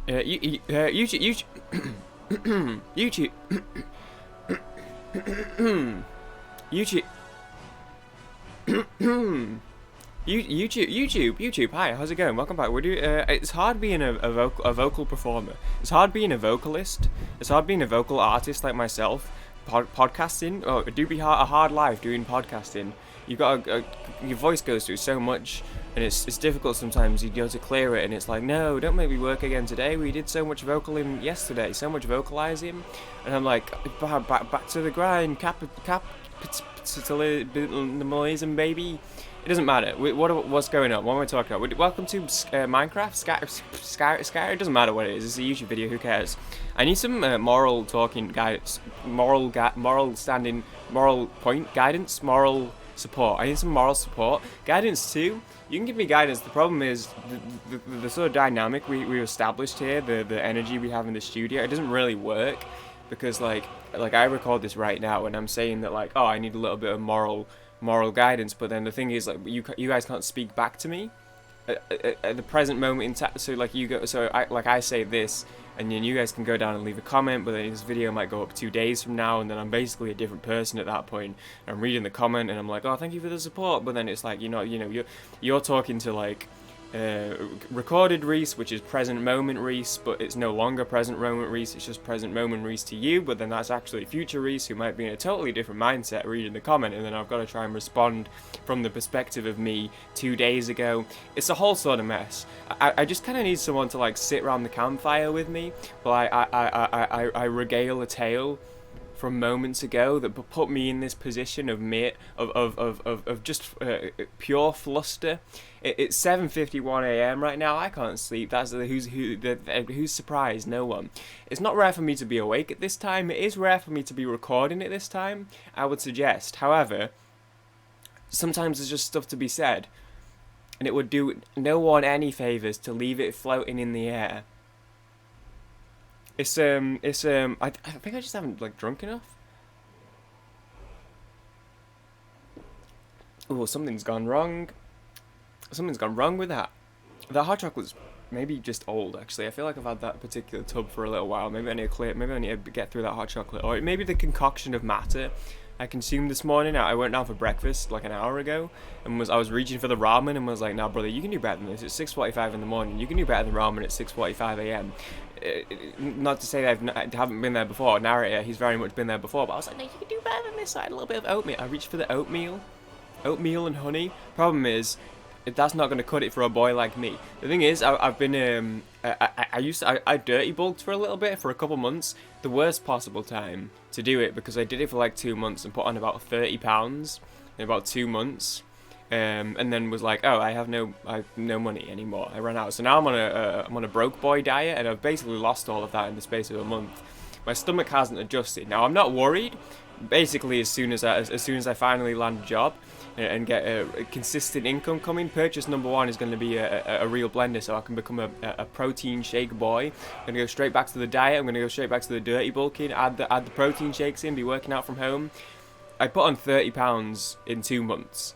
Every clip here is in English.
YouTube, YouTube, YouTube, YouTube. Hi, how's it going? Welcome back. It's hard being a vocal performer. It's hard being a vocalist. It's hard being a vocal artist like myself. Podcasting. Oh, it do be a hard life doing podcasting. You got your voice goes through so much, and it's difficult sometimes. You go to clear it, and it's like, no, don't make me work again today. We did so much vocaling yesterday, so much vocalizing, and I'm like, back to the grind, capitalism, baby. It doesn't matter. What's going on? What am I talking about? Welcome to Minecraft. Skyrim. It doesn't matter what it is. It's a YouTube video. Who cares? I need some moral talking guidance, moral standing, moral point guidance, moral support. I need some moral support. Guidance too. You can give me guidance. The problem is the sort of dynamic we established here, the energy we have in the studio. It doesn't really work because like I record this right now and I'm saying that like, oh, I need a little bit of moral guidance, but then the thing is like you guys can't speak back to me at the present moment in time. So like I say this, and then you guys can go down and leave a comment, but then this video might go up 2 days from now, and then I'm basically a different person at that point. I'm reading the comment and I'm like, oh, thank you for the support, but then it's like, you're talking to like recorded Reese, which is present moment Reese, but it's no longer present moment Reese, it's just present moment Reese to you, but then that's actually future Reese who might be in a totally different mindset reading the comment, and then I've got to try and respond from the perspective of me 2 days ago. It's a whole sort of mess. I just kind of need someone to like sit around the campfire with me while I regale a tale from moments ago that put me in this position of just pure fluster. It's 7:51 a.m. right now. I can't sleep. That's who's surprised? No one. It's not rare for me to be awake at this time. It is rare for me to be recording at this time, I would suggest. However, sometimes there's just stuff to be said, and it would do no one any favors to leave it floating in the air. I think I just haven't like drunk enough. Oh, something's gone wrong. Something's gone wrong with that. The hot chocolate's maybe just old, actually. I feel like I've had that particular tub for a little while. Maybe I need to get through that hot chocolate, or maybe the concoction of matter I consumed this morning. I went down for breakfast like an hour ago, and I was reaching for the ramen and was like, nah, brother, you can do better than this. It's 6:45 in the morning. You can do better than ramen at 6:45 a.m. Not to say that I haven't been there before. Narrator, he's very much been there before, but I was like, no, you can do better than this. So I had a little bit of oatmeal. I reached for the oatmeal and honey. Problem is, that's not going to cut it for a boy like me. The thing is, I've been I dirty bulked for a little bit, for a couple months. The worst possible time to do it, because I did it for like 2 months and put on about 30 pounds in about 2 months. And then was like, oh, I have no money anymore. I ran out, so now I'm on a broke boy diet, and I've basically lost all of that in the space of a month. My stomach hasn't adjusted. Now I'm not worried. Basically, as soon as I finally land a job and get a consistent income coming, purchase number one is going to be a real blender, so I can become a protein shake boy. I'm going to go straight back to the diet. I'm going to go straight back to the dirty bulking. Add the protein shakes in. Be working out from home. I put on 30 pounds in 2 months.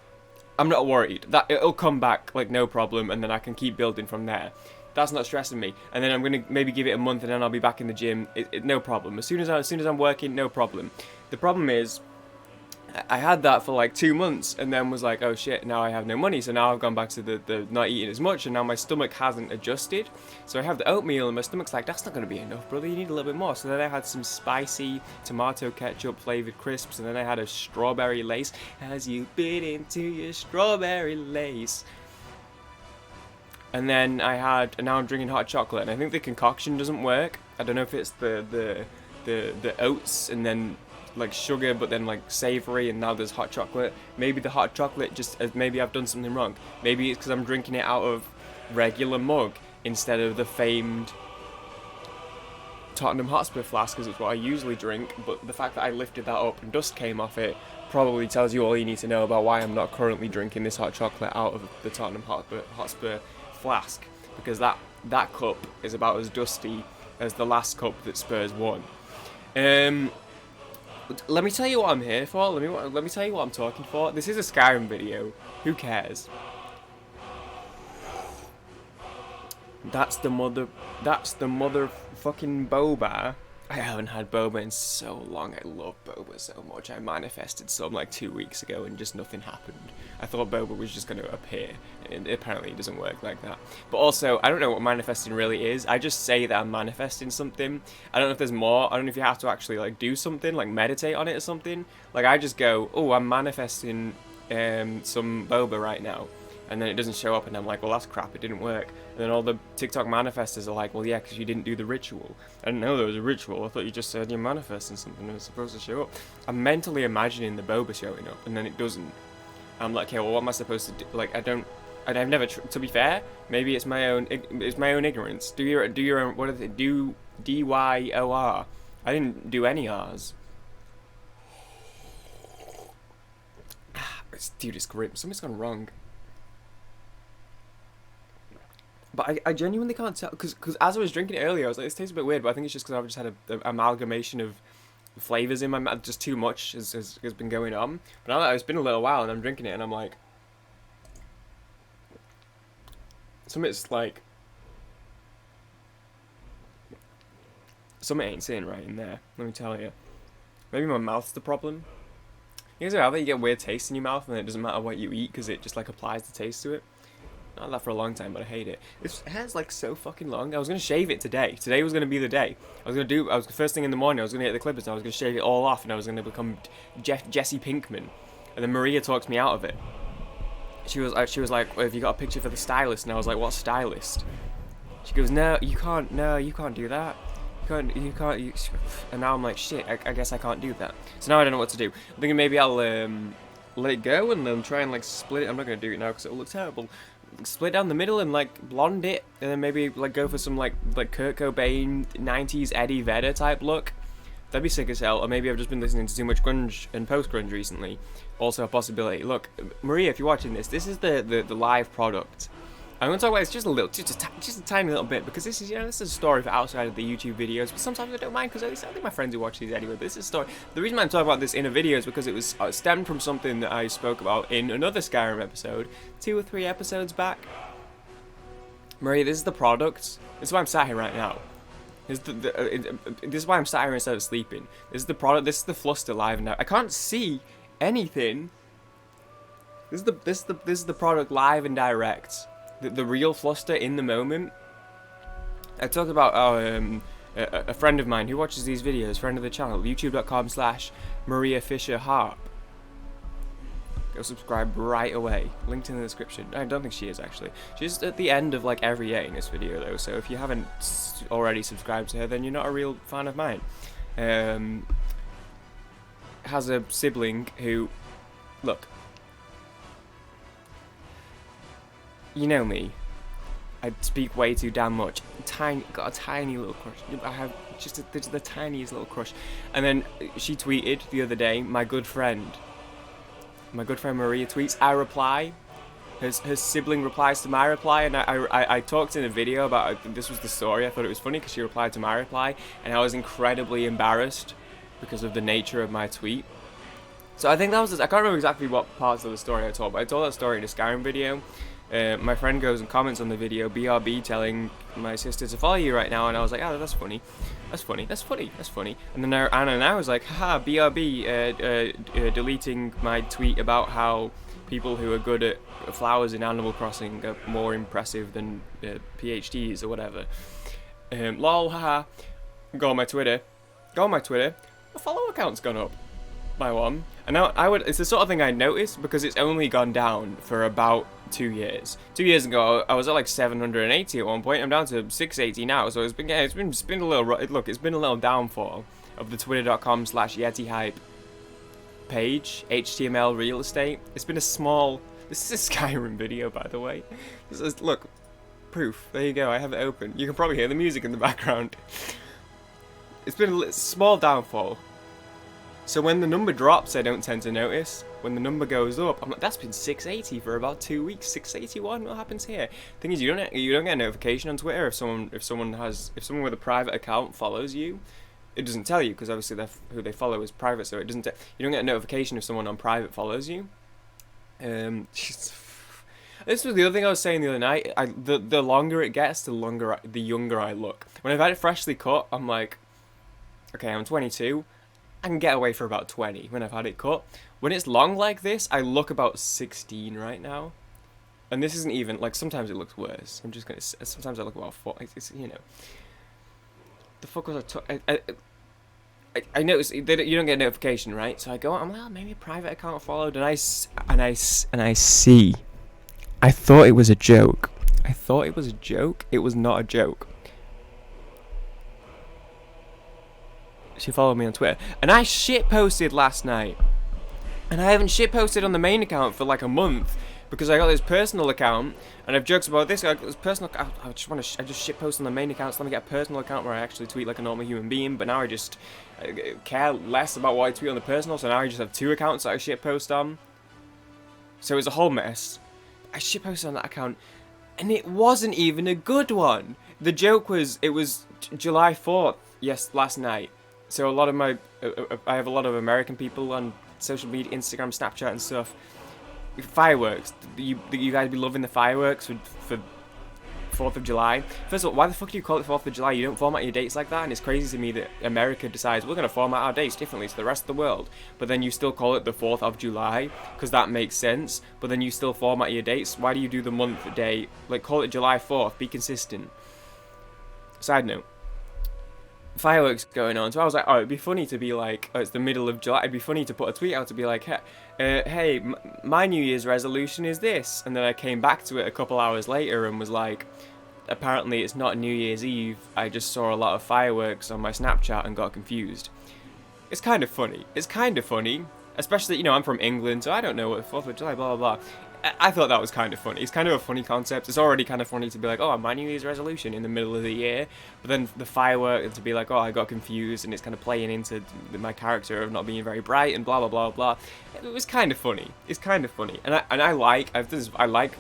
I'm not worried. That it'll come back like no problem, and then I can keep building from there. That's not stressing me. And then I'm gonna maybe give it a month, and then I'll be back in the gym. No problem. As soon as I'm working, no problem. The problem is, I had that for like 2 months, and then was like, oh shit, now I have no money. So now I've gone back to the not eating as much, and now my stomach hasn't adjusted. So I have the oatmeal, and my stomach's like, that's not gonna be enough, brother. You need a little bit more. So then I had some spicy tomato ketchup flavored crisps, and then I had a strawberry lace. As you bit into your strawberry lace. And then now I'm drinking hot chocolate, and I think the concoction doesn't work. I don't know if it's the oats and then like sugar, but then like savory, and now there's hot chocolate. Maybe the hot chocolate maybe I've done something wrong. Maybe it's because I'm drinking it out of regular mug instead of the famed Tottenham Hotspur flask, because it's what I usually drink. But the fact that I lifted that up and dust came off it probably tells you all you need to know about why I'm not currently drinking this hot chocolate out of the Tottenham Hotspur flask, because that cup is about as dusty as the last cup that Spurs won. Let me tell you what I'm here for. Let me tell you what I'm talking for. This is a Skyrim video. Who cares? That's the mother. That's the motherfucking boba. I haven't had boba in so long. I love boba so much. I manifested some like 2 weeks ago and just nothing happened. I thought boba was just going to appear. And apparently it doesn't work like that. But also, I don't know what manifesting really is. I just say that I'm manifesting something. I don't know if there's more. I don't know if you have to actually like do something, like meditate on it or something. Like I just go, oh, I'm manifesting some boba right now. And then it doesn't show up and I'm like, well, that's crap, it didn't work. And then all the TikTok manifestors are like, well, yeah, because you didn't do the ritual. I didn't know there was a ritual. I thought you just said you're manifesting something and it's supposed to show up. I'm mentally imagining the boba showing up and then it doesn't. I'm like, okay, well, what am I supposed to do? Like, I've never, to be fair, maybe it's my own ignorance. Do your own, what is it, do DYOR. I didn't do any R's. Dude, it's grim. Something's gone wrong. But I genuinely can't tell, because as I was drinking it earlier, I was like, this tastes a bit weird, but I think it's just because I've just had an amalgamation of flavours in my mouth, just too much has been going on. But now that it's been a little while and I'm drinking it and I'm like, something's like, something ain't sitting right in there, let me tell you. Maybe my mouth's the problem. You guys know how you get weird taste in your mouth and it doesn't matter what you eat because it just like applies the taste to it? Not that for a long time, but I hate it. This hair's like so fucking long. I was gonna shave it today. Today was gonna be the day. I was first thing in the morning. I was gonna get the clippers and I was gonna shave it all off, and I was gonna become Jesse Pinkman. And then Maria talked me out of it. She was like, well, "Have you got a picture for the stylist?" And I was like, "What stylist?" She goes, "No, you can't. No, you can't do that. You can't." And now I'm like, "Shit. I guess I can't do that." So now I don't know what to do. I'm thinking maybe I'll let it go and then try and like split it. I'm not gonna do it now because it'll look terrible. Split down the middle and like blonde it, and then maybe like go for some like Kurt Cobain 90s Eddie Vedder type look. That'd be sick as hell. Or maybe I've just been listening to too much grunge and post grunge recently. Also a possibility. Look, Maria, if you're watching this is the live product. I'm gonna talk about it just a little, just a tiny little bit, because this is, you know, this is a story for outside of the YouTube videos. But sometimes I don't mind, because I think my friends who watch these anyway. But this is a story. The reason I'm talking about this in a video is because it was stemmed from something that I spoke about in another Skyrim episode, 2 or 3 episodes back. Maria, this is the product. This is why I'm sat here right now. This is why I'm sat here instead of sleeping. This is the product. This is the fluster live now. I can't see anything. This is the product live and direct. The real fluster in the moment. I talked about a friend of mine who watches these videos, friend of the channel, youtube.com/Maria Fisher Harp. Go subscribe right away. Linked in the description. I don't think she is actually. She's at the end of like every A in this video though, so if you haven't already subscribed to her, then you're not a real fan of mine. Has a sibling who, look, you know me. I speak way too damn much. Got a tiny little crush. I have just the tiniest little crush. And then she tweeted the other day, my good friend Maria tweets, I reply. Her sibling replies to my reply, and I talked in a video about, this was the story. I thought it was funny because she replied to my reply, and I was incredibly embarrassed because of the nature of my tweet. So I think that was, I can't remember exactly what parts of the story I told, but I told that story in a Skyrim video. My friend goes and comments on the video, BRB telling my sister to follow you right now, and I was like, oh, that's funny. And then I was like, haha, BRB deleting my tweet about how people who are good at flowers in Animal Crossing are more impressive than PhDs or whatever. Lol, haha. Go on my Twitter. My follow account's gone up by 1. And now it's the sort of thing I noticed because it's only gone down for about 2 years. 2 years ago, I was at like 780 at one point. I'm down to 680 now. So it's been a little, look, it's been a little downfall of the twitter.com/Yeti hype page, HTML real estate. It's been a small, this is a Skyrim video, by the way. This is, look, proof. There you go. I have it open. You can probably hear the music in the background. It's been a small downfall. So when the number drops, I don't tend to notice. When the number goes up, I'm like, that's been 680 for about 2 weeks. 681. What happens here? Thing is, you don't get a notification on Twitter if someone with a private account follows you. It doesn't tell you because obviously who they follow is private, so it doesn't. You don't get a notification if someone on private follows you. I This was the other thing I was saying the other night. The longer it gets, the younger I look. When I've had it freshly cut, I'm like, okay, I'm 22. I can get away for about 20 when I've had it cut. When it's long like this, I look about 16 right now. And this isn't even, like, sometimes it looks worse. I'm just gonna, sometimes I look about 4, it's, you know. The fuck was I noticed you don't get a notification, right? So I go, I'm like, oh, maybe a private account followed, and I see. I thought it was a joke. It was not a joke. She followed me on Twitter, and I shit posted last night, and I haven't shit posted on the main account for like a month. Because I got this personal account, and I've jokes about this. I got this personal. I just shit post on the main account. So let me get a personal account where I actually tweet like a normal human being. But now I just care less about what I tweet on the personal. So now I just have 2 accounts that I shit post on. So it was a whole mess. I shit posted on that account, and it wasn't even a good one. The joke was it was July 4th. Yes, last night. So a lot of my I have a lot of American people on social media, Instagram, Snapchat, and stuff. Fireworks. You guys be loving the fireworks for 4th of July. First of all, why the fuck do you call it 4th of July? You don't format your dates like that, and it's crazy to me that America decides we're going to format our dates differently to the rest of the world, but then you still call it the 4th of July, because that makes sense, but then you still format your dates. Why do you do the month, day? Like, call it July 4th, be consistent. Side note. Fireworks going on, so I was like, oh, it'd be funny to be like, oh, it's the middle of July, it'd be funny to put a tweet out to be like, hey, my New Year's resolution is this, and then I came back to it a couple hours later and was like, apparently it's not New Year's Eve, I just saw a lot of fireworks on my Snapchat and got confused. It's kind of funny, especially, you know, I'm from England, so I don't know what 4th of July, blah, blah, blah. I thought that was kind of funny. It's kind of a funny concept. It's already kind of funny to be like, oh, my New Year's resolution in the middle of the year. But then the firework to be like, oh, I got confused, and it's kind of playing into my character of not being very bright and blah, blah, blah, blah. It was kind of funny. It's kind of funny. And I like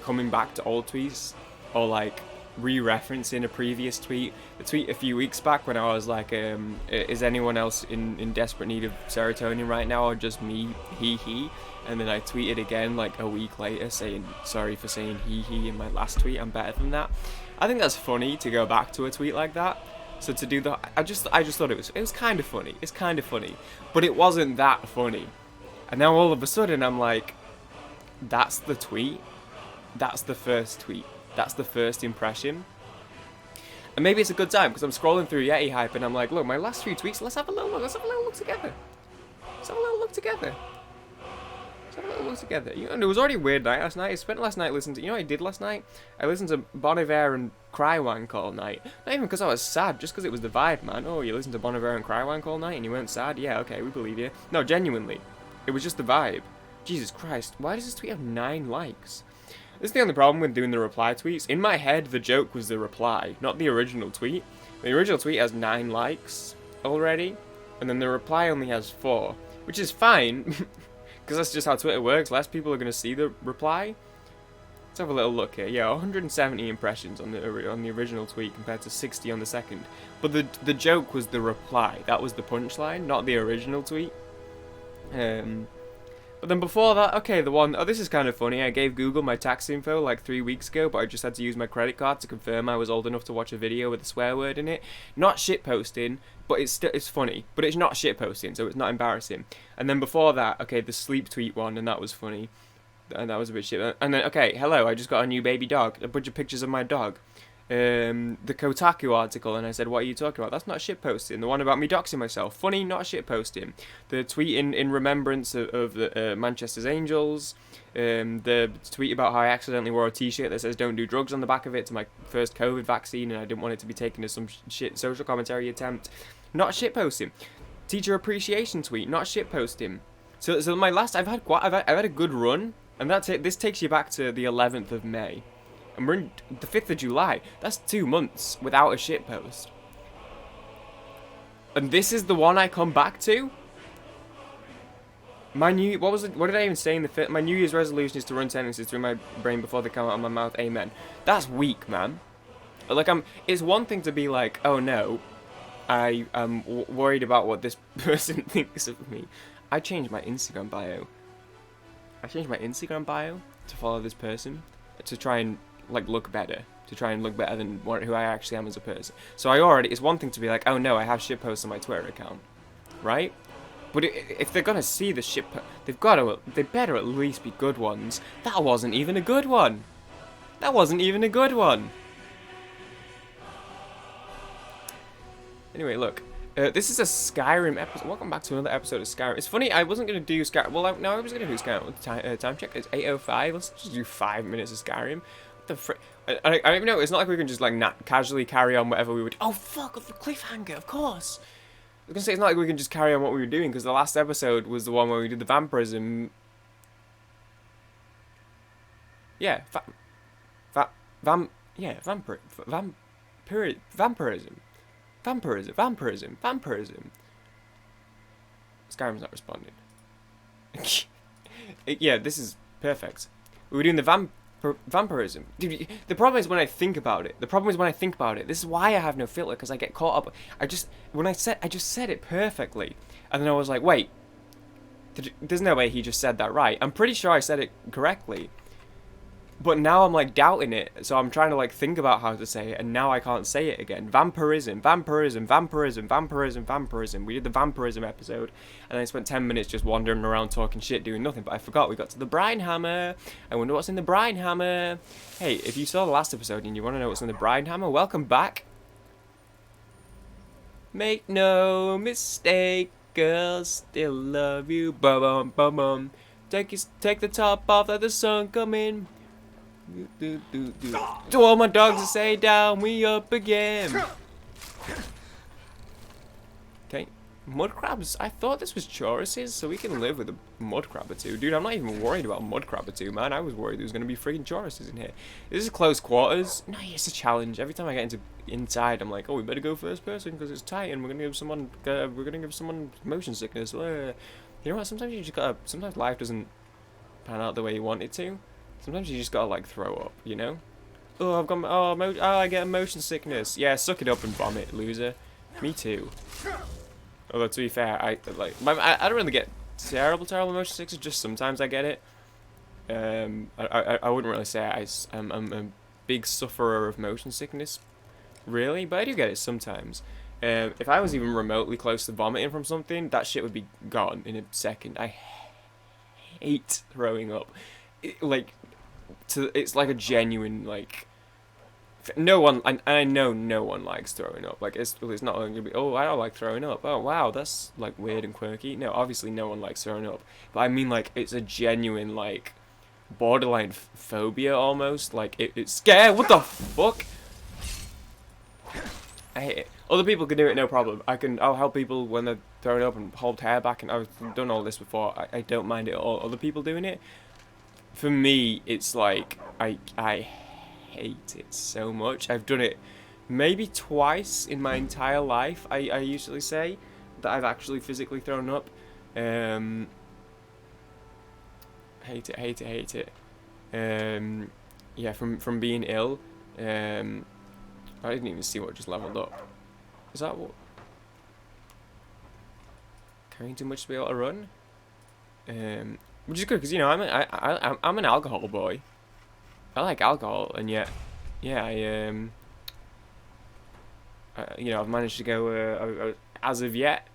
coming back to old tweets, or like re-referencing a previous tweet. The tweet a few weeks back when I was like, is anyone else in desperate need of serotonin right now, or just me? He. And then I tweeted again like a week later saying, sorry for saying he in my last tweet, I'm better than that. I think that's funny to go back to a tweet like that. So to do that, I just thought it was kind of funny. It's kind of funny. But it wasn't that funny. And now all of a sudden I'm like, that's the tweet. That's the first tweet. That's the first impression. And maybe it's a good time because I'm scrolling through Yeti hype and I'm like, look, my last few tweets, let's have a little look. Let's have a little look together. You know, it was already a weird night last night. I spent last night listening to, you know what I did last night? I listened to Bon Iver and Crywank all night. Not even because I was sad, just because it was the vibe, man. Oh, you listened to Bon Iver and Crywank all night and you weren't sad? Yeah, okay, we believe you. No, genuinely. It was just the vibe. Jesus Christ, why does this tweet have 9 likes? This is the only problem with doing the reply tweets. In my head, the joke was the reply, not the original tweet. The original tweet has 9 likes already, and then the reply only has 4, which is fine. Because that's just how Twitter works. Less people are going to see the reply. Let's have a little look here. Yeah, 170 impressions on the original tweet compared to 60 on the second. But the joke was the reply. That was the punchline, not the original tweet. But then before that, okay, the one, oh, this is kind of funny. I gave Google my tax info like 3 weeks ago, but I just had to use my credit card to confirm I was old enough to watch a video with a swear word in it. Not shitposting, but it's funny. But it's not shitposting, so it's not embarrassing. And then before that, okay, the sleep tweet one, and that was funny. And that was a bit shit. And then, okay, hello, I just got a new baby dog. A bunch of pictures of my dog. The Kotaku article, and I said, what are you talking about? That's not shitposting. The one about me doxing myself. Funny, not shitposting. The tweet in remembrance of the Manchester's Angels. The tweet about how I accidentally wore a t-shirt that says don't do drugs on the back of it to my first COVID vaccine, and I didn't want it to be taken as some shit social commentary attempt. Not shitposting. Teacher appreciation tweet, not shitposting. So my last, I've had a good run, and this takes you back to the 11th of May. And we're in the 5th of July. That's 2 months without a shitpost. And this is the one I come back to? What did I even say in the 5th? My New Year's resolution is to run sentences through my brain before they come out of my mouth. Amen. That's weak, man. Like, it's one thing to be like, oh no, I am worried about what this person thinks of me. I changed my Instagram bio. To follow this person. to try and like look better, than who I actually am as a person. So I already, it's one thing to be like, oh no, I have shit posts on my Twitter account, right? But if they're gonna see the shit, they better at least be good ones. That wasn't even a good one. That wasn't even a good one. Anyway, look. This is a Skyrim episode. Welcome back to another episode of Skyrim. It's funny, I wasn't going to do Skyrim. Well, no, I was going to do Skyrim. Time check. It's 8:05. Let's just do 5 minutes of Skyrim. What the frick? I don't even know. It's not like we can just, like, casually carry on whatever we would. Oh, fuck. The cliffhanger, of course. I was going to say, it's not like we can just carry on what we were doing, because the last episode was the one where we did the vampirism. Yeah. Vampirism. Vampirism. Skyrim's not responding. Yeah, this is perfect. We were doing the vampirism. Dude, the problem is when I think about it. This is why I have no filter, because I get caught up. I just said it perfectly. And then I was like, wait. There's no way he just said that right. I'm pretty sure I said it correctly. But now I'm like doubting it, so I'm trying to like think about how to say it, and now I can't say it again. Vampirism. We did the vampirism episode, and I spent 10 minutes just wandering around talking shit, doing nothing, but I forgot we got to the brine hammer. I wonder what's in the brine hammer. Hey, if you saw the last episode and you want to know what's in the brine hammer, welcome back. Make no mistake, girls still love you. Bum bum bum. Take the top off, let the sun come in. To all my dogs to say down, we up again. Okay, mud crabs. I thought this was choruses, so we can live with a mud crab or two. Dude, I'm not even worried about mud crab or two, man. I was worried there was gonna be freaking choruses in here. This is close quarters. No, it's a challenge. Every time I get inside, I'm like, oh, we better go first person because it's tight, and we're gonna give someone motion sickness. You know what? Sometimes you just gotta. Sometimes life doesn't pan out the way you want it to. Sometimes you just gotta like throw up, you know? Oh, I get motion sickness. Yeah, suck it up and vomit, loser. Me too. Although to be fair, I don't really get terrible motion sickness. Just sometimes I get it. I wouldn't really say I'm a big sufferer of motion sickness, really, but I do get it sometimes. If I was even remotely close to vomiting from something, that shit would be gone in a second. I hate throwing up. It's like a genuine like. No one, and I know no one likes throwing up. Like it's not going to be. Oh, I don't like throwing up. Oh wow, that's like weird and quirky. No, obviously no one likes throwing up. But I mean like it's a genuine like borderline phobia almost. Like it's scared. What the fuck? I hate it. Other people can do it, no problem. I'll help people when they're throwing up and hold hair back, and I've done all this before. I don't mind it at all. Other people doing it. For me, it's like, I hate it so much. I've done it maybe twice in my entire life, I usually say, that I've actually physically thrown up. Hate it. Yeah, from being ill. I didn't even see what just leveled up. Is that what? Carrying too much to be able to run? Which is good, because, you know, I'm an alcohol boy. I like alcohol, and yet, yeah, you know, I've managed to go, as of yet,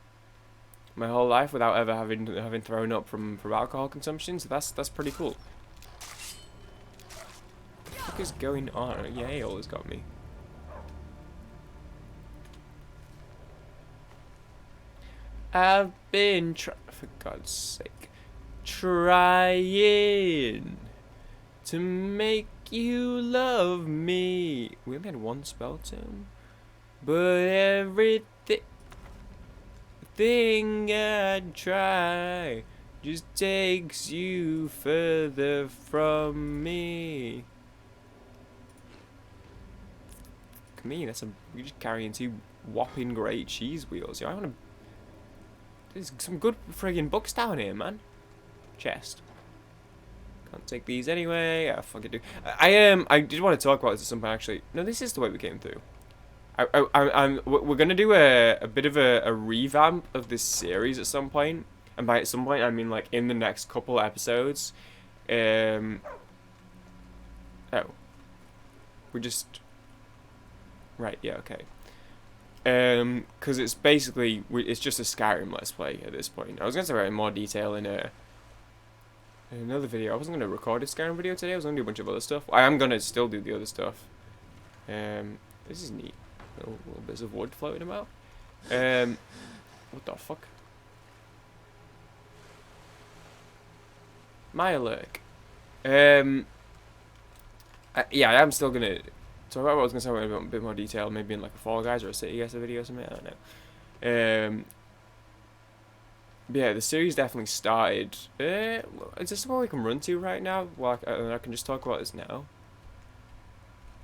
my whole life without ever having thrown up from alcohol consumption, so that's pretty cool. What the fuck is going on? Yeah, he always got me. I've been for God's sake. Trying to make you love me. We only had one spell tome, but everything I try just takes you further from me. Look at me, we're just carrying 2 whopping great cheese wheels. I want to. There's some good friggin' books down here, man. Chest. Can't take these anyway. I fucking do. I did want to talk about this at some point, actually. No, this is the way we came through. We're gonna do a bit of a revamp of this series at some point, and by at some point I mean like in the next couple episodes. Oh. We just... Right, yeah, okay. Because it's basically... It's just a Skyrim Let's Play at this point. I was going to say in more detail in another video. I wasn't going to record a Skyrim video today. I was going to do a bunch of other stuff. I am going to still do the other stuff. This is neat. Little bits of wood floating about. What the fuck? My lurk. Yeah, I am still gonna talk about what I was gonna say in a bit more detail, maybe in like a Fall Guys or a City Guesser video or something. I don't know. But yeah, the series definitely started. Is there somewhere we can run to right now? Well, I can just talk about this now.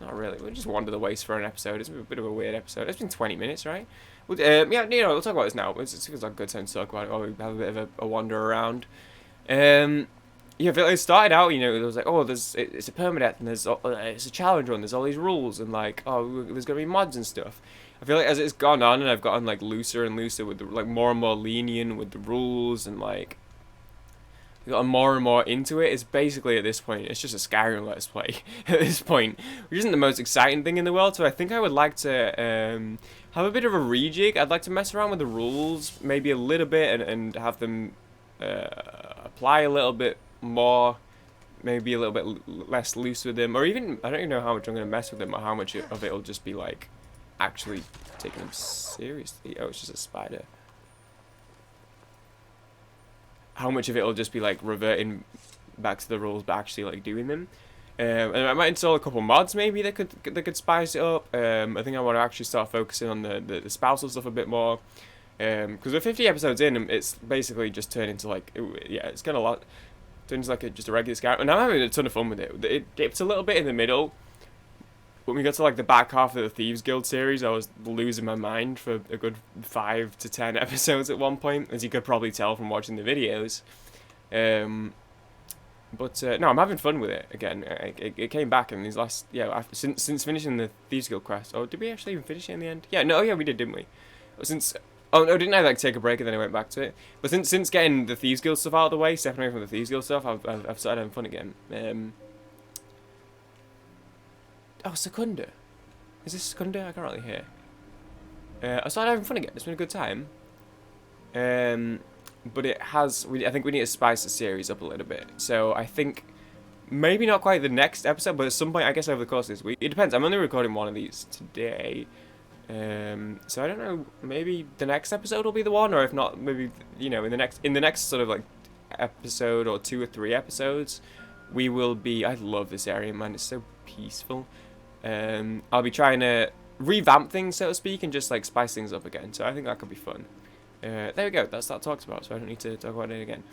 Not really. We'll just wander the waste for an episode. It's a bit of a weird episode. It's been 20 minutes, right? Well, yeah, we'll talk about this now. It feels like a good time to talk about it while we have a bit of a wander around. Yeah, it started out, you know, it was like, oh, it's a permadeath, and it's a challenge run, there's all these rules, and like, oh, there's gonna be mods and stuff. I feel like as it's gone on, and I've gotten like looser and looser with like more and more lenient with the rules, and like gotten more and more into it. It's basically at this point, it's just a Skyrim Let's Play at this point, which isn't the most exciting thing in the world. So I think I would like to have a bit of a rejig. I'd like to mess around with the rules, maybe a little bit, and have them apply a little bit more, maybe a little bit less loose with them, or even I don't even know how much I'm gonna mess with them, or how much of it will just be like actually taking them seriously. Oh, it's just a spider. How much of it will just be like reverting back to the rules, but actually like doing them. And I might install a couple mods maybe that could spice it up. I think I want to actually start focusing on the spousal stuff a bit more. Because we're 50 episodes in, and it's basically just turned into like, yeah, it's kind of a lot. Turns like just a regular Skyrim, and I'm having a ton of fun with it. It dips a little bit in the middle. When we got to like the back half of the Thieves Guild series, I was losing my mind for a good 5 to 10 episodes at one point, as you could probably tell from watching the videos. But no, I'm having fun with it again. It came back in these last, since finishing the Thieves Guild quest. Oh, did we actually even finish it in the end? Yeah, no, yeah, we did, didn't we? Oh no, didn't I like take a break and then I went back to it? But since getting the Thieves Guild stuff out of the way, stepping away from the Thieves Guild stuff, I've started having fun again. Oh, Secunda. Is this Secunda? I can't really hear. I started having fun again. It's been a good time. But it has. I think we need to spice the series up a little bit. So I think maybe not quite the next episode, but at some point, I guess over the course of this week. It depends. I'm only recording one of these today. So I don't know, maybe the next episode will be the one, or if not, maybe, you know, in the next sort of like episode or 2 or 3 episodes, we will be, I love this area, man, it's so peaceful. I'll be trying to revamp things, so to speak, and just like spice things up again, so I think that could be fun. There we go, that's that talked about, so I don't need to talk about it again.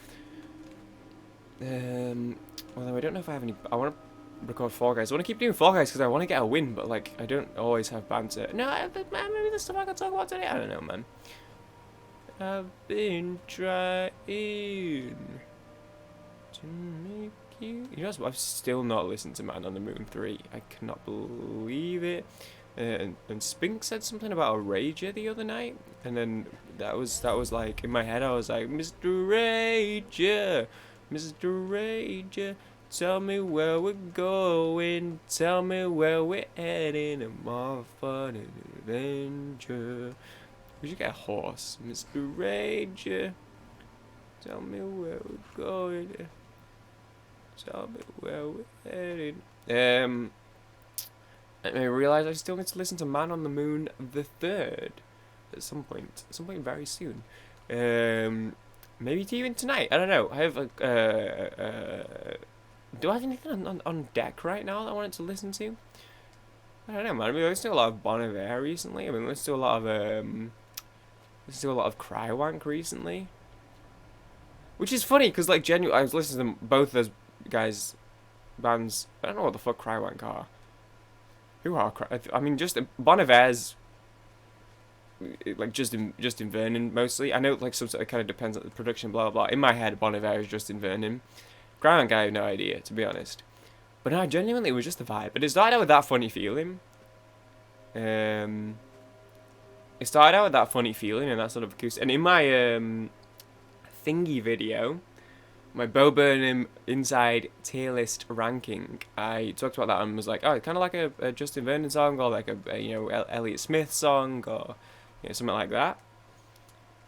Although I don't know if I have any, I want to record Fall Guys. I want to keep doing Fall Guys because I want to get a win, but like I don't always have banter. No, but man, maybe there's stuff I can talk about today. I don't know, man. I've been trying to make you. You know, I've still not listened to Man on the Moon 3. I cannot believe it. And Spink said something about a Rager the other night, and then that was like in my head. I was like, Mr. Rager, Mr. Rager. Tell me where we're going, tell me where we're heading, a more fun and adventure. We should get a horse, Mr. Ranger. Tell me where we're going, tell me where we're heading. I realised I still need to listen to Man on the Moon the 3rd at some point very soon. Maybe even tonight, I don't know. I have do I have anything on deck right now that I wanted to listen to? I don't know, man. I mean, I listened to a lot of Bon Iver recently. I mean, I listened to a lot of Crywank recently. Which is funny, because, like, genuinely, I was listening to both those guys' bands. I don't know what the fuck Crywank are. Who are I mean, just Bon Iver's, like, Justin Vernon, mostly. I know, like, some sort of kind of depends on the production, blah, blah, blah. In my head, Bon Iver is Justin Vernon. Crywank, I have no idea, to be honest. But no, genuinely, it was just the vibe. But it started out with that funny feeling. And that sort of acoustic. And in my thingy video, my Bo Burnham inside tier list ranking. I talked about that and was like, oh, it's kind of like a Justin Vernon song, or like a you know, Elliott Smith song, or you know, something like that.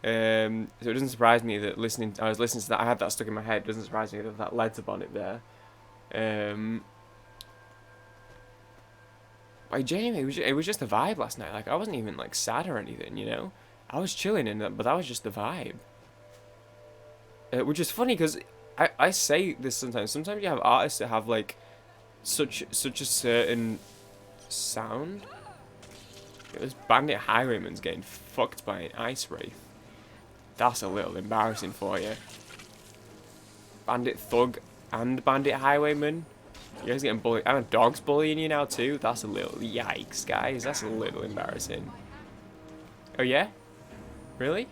So it doesn't surprise me that I was listening to that. I had that stuck in my head. It doesn't surprise me that that led to Bonnet there. By Jamie, it was just the vibe last night. Like I wasn't even like sad or anything, you know. I was chilling in that, but that was just the vibe. Which is funny because I say this sometimes. Sometimes you have artists that have like such a certain sound. This Bandit Highwayman's getting fucked by an ice wraith. That's a little embarrassing for you. Bandit Thug and Bandit Highwayman. You guys getting bullied. And a dog's bullying you now too. That's a little yikes, guys. That's a little embarrassing. Oh yeah? Really?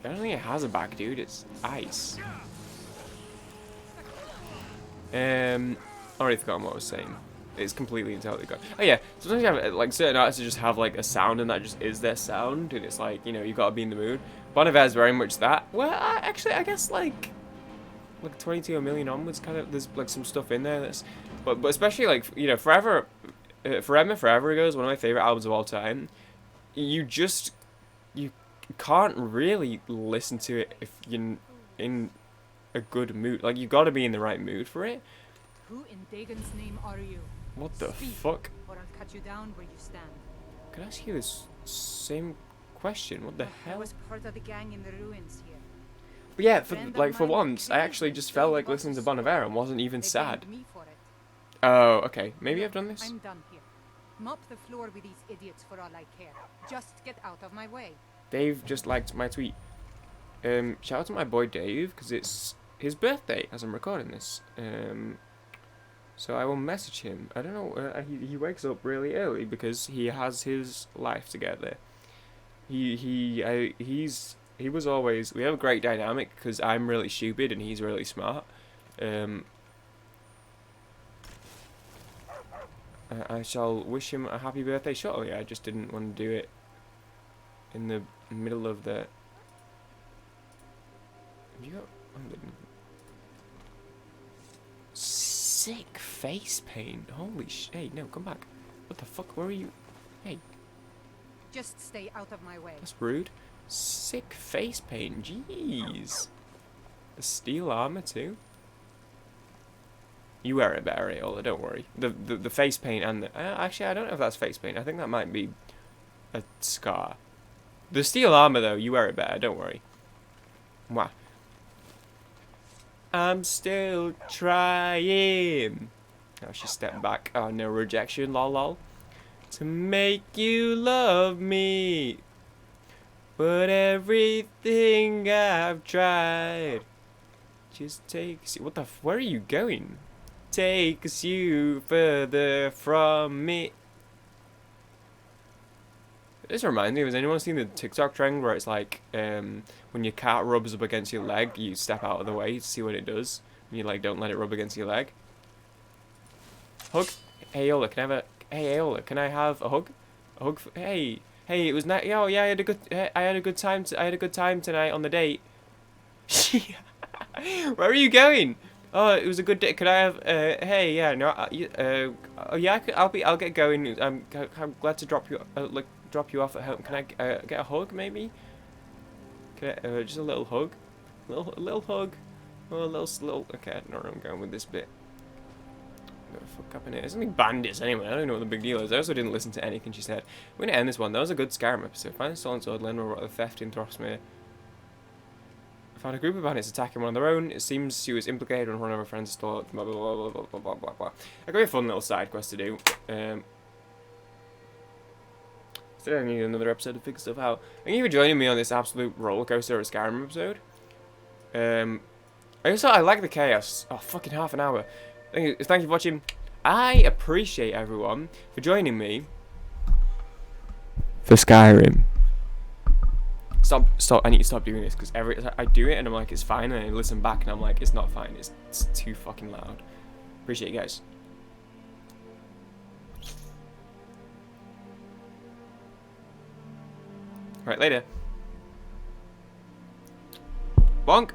I don't think it has a back, dude. It's ice. I already forgot what I was saying. It's completely entirely gone. Oh yeah, sometimes you have like certain artists that just have like a sound and that just is their sound, and it's like, you know, you gotta be in the mood. Bon Iver is very much that. Well, actually, I guess like 22 a million onwards, kind of. There's like some stuff in there that's, but especially like, you know, Forever Ago is one of my favorite albums of all time. You can't really listen to it if you're in a good mood. Like, you gotta be in the right mood for it. Who in Dagon's name are you? What the Speak, fuck? or I'll cut you down where you stand. Could I ask you this same question? What the hell? I was part of the gang in the ruins here. But yeah, for once, I actually just felt like listening to Bon Iver and wasn't even sad. Me for it. Oh, okay. Maybe I've done this. I'm done here. Mop the floor with these idiots for all I care. Just get out of my way. Dave just liked my tweet. Shout out to my boy Dave, because it's his birthday as I'm recording this. So I will message him. I don't know. He wakes up really early because he has his life together. He was always. We have a great dynamic because I'm really stupid and he's really smart. I shall wish him a happy birthday shortly. I just didn't want to do it in the middle of the. Have you got? Sick face paint. Holy shit! Hey, no, come back. What the fuck? Where are you? Hey. Just stay out of my way. That's rude. Sick face paint. Jeez. The steel armor too. You wear it better, Aola, don't worry. The face paint and the... actually, I don't know if that's face paint. I think that might be a scar. The steel armor, though, you wear it better, don't worry. Mwah. I'm still trying. Oh, she stepped back. Oh, no rejection, lol lol. To make you love me. But everything I've tried just takes you... What the f... Where are you going? Takes you further from me. This reminds me, has anyone seen the TikTok trend where it's like, when your cat rubs up against your leg, you step out of the way to see what it does, and you like don't let it rub against your leg? Hug? Hey Aola, can I have a... Hey Aola, can I have a hug? A hug for... Hey, it was nice. Oh yeah, I had a good time. I had a good time tonight on the date. Where are you going? Oh, it was a good day. Could I have? Hey, yeah, no, oh yeah, I'll get going. I'm glad to drop you off at home. Can I get a hug, maybe? Can I, just a little hug, little hug, oh, a little. Okay, I don't know where I'm going with this bit. What the fuck up in here? There's something bandits anyway. I don't know what the big deal is. I also didn't listen to anything she said. We're gonna end this one. That was a good Skyrim episode. Find the stolen sword, learn more about the theft in Throssmere. Found a group of bandits attacking one on their own. It seems she was implicated when one of her friends stole it. Blah blah blah blah blah blah blah blah. A very fun little side quest to do. Still, I need another episode to figure stuff out. Thank you for joining me on this absolute rollercoaster of a Skyrim episode. I like the chaos. Oh, fucking half an hour. Thank you for watching. I appreciate everyone for joining me for Skyrim. Stop, I need to stop doing this, because I do it and I'm like, it's fine, and I listen back and I'm like, it's not fine, it's too fucking loud. Appreciate you guys. Right, later. Bonk.